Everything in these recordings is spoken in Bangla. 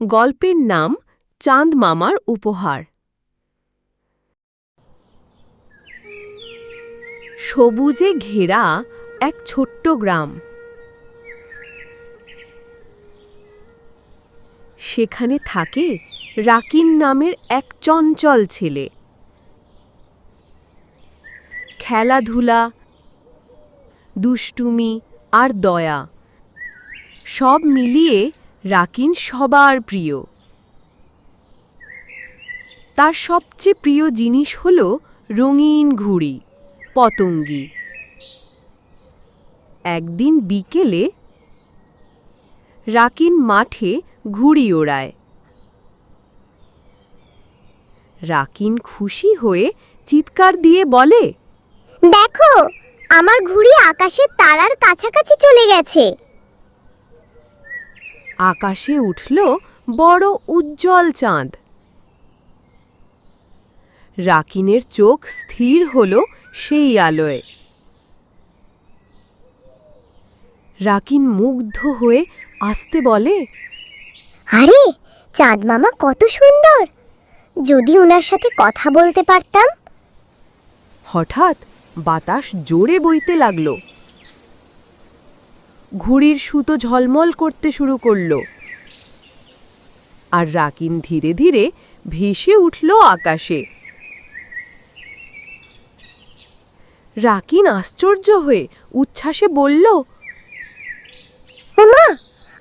গল্পের নাম চাঁদ মামার উপহার। সবুজে ঘেরা এক ছোট্ট গ্রাম। সেখানে থাকে রাকিন নামের এক চঞ্চল ছেলে। খেলাধুলা, দুষ্টুমি আর দয়া সব মিলিয়ে রাকিন সবার প্রিয়। তার সবচেয়ে প্রিয় জিনিস হল রঙিন ঘুড়ি, পতঙ্গি। একদিন বিকেলে রাকিন মাঠে ঘুড়ি ওড়ায়। রাকিন খুশি হয়ে চিৎকার দিয়ে বলে, দেখো, আমার ঘুড়ি আকাশের তারার কাছাকাছি চলে গেছে। আকাশে উঠল বড় উজ্জ্বল চাঁদ। রাকিনের চোখ স্থির হল সেই আলোয়। রাকিন মুগ্ধ হয়ে আস্তে বলে, আরে, চাঁদ মামা কত সুন্দর! যদি ওনার সাথে কথা বলতে পারতাম। হঠাৎ বাতাস জোরে বইতে লাগল। ঘুড়ির সুতো ঝলমল করতে শুরু করল, আর রাকিন ধীরে ধীরে ভেসে উঠল আকাশে। রাকিন আশ্চর্য হয়ে উচ্ছ্বাসে বলল, ওমা,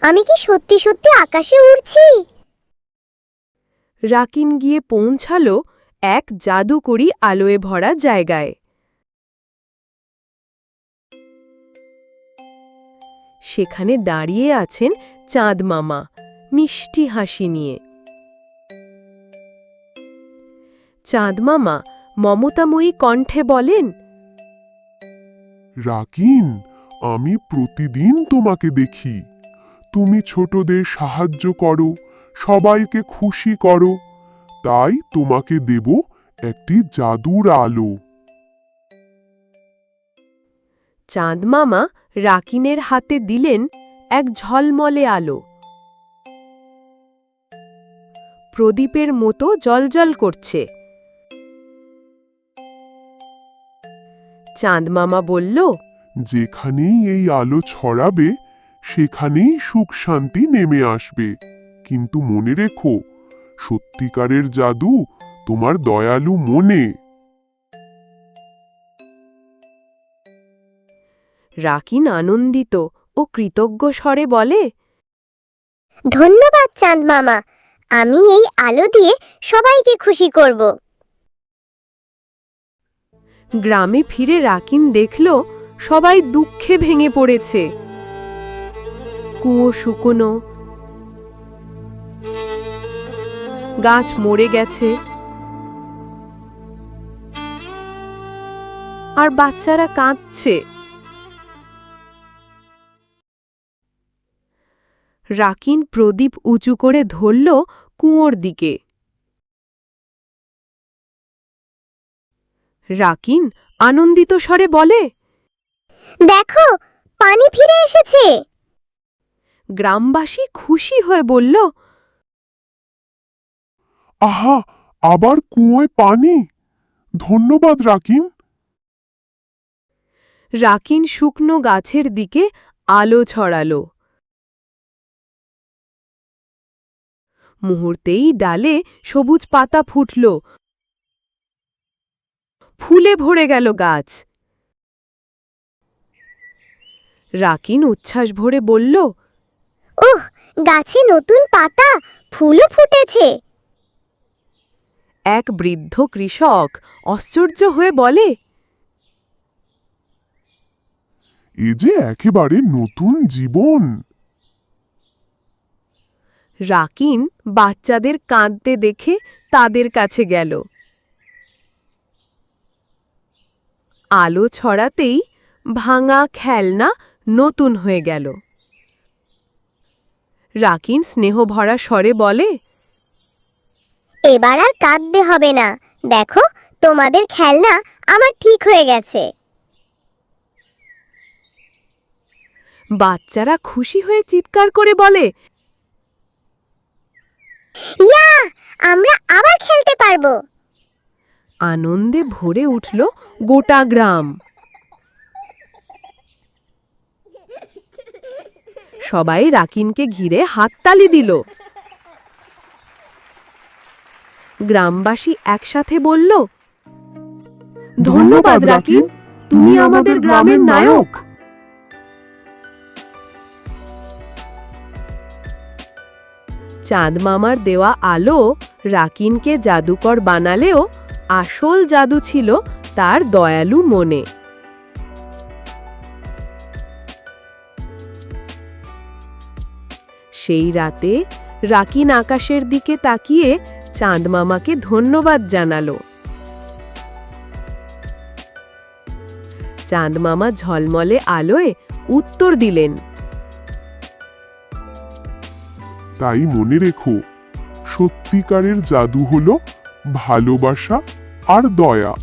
আমি কি সত্যি সত্যি আকাশে উড়ছি? রাকিন গিয়ে পৌঁছালো এক জাদুকরী আলোয় ভরা জায়গায়। সেখানে দাঁড়িয়ে আছেন চাঁদ মামা, মিষ্টি হাসি নিয়ে। চাঁদ মামা মমতাময়ী কণ্ঠে বলেন, রাকিন, আমি প্রতিদিন তোমাকে দেখি। তুমি ছোটদের সাহায্য করো, সবাইকে খুশি করো। তাই তোমাকে দেব একটি জাদুর আলো। চাঁদ মামা রাকিনের হাতে দিলেন এক ঝলমলে আলো। প্রদীপের মতো জ্বলজ্বল করছে। চাঁদ মামা বলল, যেখানেই এই আলো ছড়াবে, সেখানেই সুখ শান্তি নেমে আসবে। কিন্তু মনে রেখো, সত্যিকারের জাদু তোমার দয়ালু মনে। রাকিন আনন্দিত ও কৃতজ্ঞ স্বরে বলে, ধন্যবাদ চাঁদ মামা, আমি এই আলো দিয়ে সবাইকে খুশি করব। গ্রামে ফিরে রাকিন দেখল সবাই দুঃখে ভেঙে পড়েছে। কুয়ো শুকনো, গাছ মরে গেছে, আর বাচ্চারা কাঁদছে। রাকিন প্রদীপ উঁচু করে ধরল কুয়োর দিকে। রাকিন আনন্দিত স্বরে বলে, দেখো, পানি ফিরে এসেছে। গ্রামবাসী খুশি হয়ে বলল, আহা, আবার কুয়োয় পানি! ধন্যবাদ রাকিন। রাকিন শুকনো গাছের দিকে আলো ছড়ালো। মুহূর্তেই ডালে সবুজ পাতা ফুটল, ফুলে ভরে গেল গাছ। রাকিন উচ্ছ্বাস ভরে বলল, ওহ, গাছে নতুন পাতা, ফুলও ফুটেছে। এক বৃদ্ধ কৃষক আশ্চর্য হয়ে বলে, এ যে একেবারে নতুন জীবন। রাকিন বাচ্চাদের কাঁদতে দেখে তাদের কাছে গেল। আলো ছড়াতেই ভাঙা খেলনা নতুন হয়ে গেল। রাকিন স্নেহভরা স্বরে বলে, এবার আর কাঁদতে হবে না। দেখো, তোমাদের খেলনা আমার ঠিক হয়ে গেছে। বাচ্চারা খুশি হয়ে চিৎকার করে বলে, ইয়া, আমরা আবার খেলতে পারবো। আনন্দে ভরে উঠল গোটা গ্রাম। সবাই রাকিনকে ঘিরে হাততালি দিল। গ্রামবাসী একসাথে বলল, ধন্যবাদ রাকিন, তুমি আমাদের গ্রামের নায়ক। চাঁদ মামার দেওয়া আলো রাকিনকে জাদুকর বানালেও আসল জাদু ছিল তার দয়ালু মনে। সেই রাতে রাকিন আকাশের দিকে তাকিয়ে চাঁদ মামাকে ধন্যবাদ জানালো। চাঁদ মামা ঝলমলে আলোয় উত্তর দিলেন, তাই মনে রেখো, সত্যিকারের জাদু হলো ভালোবাসা আর দয়া।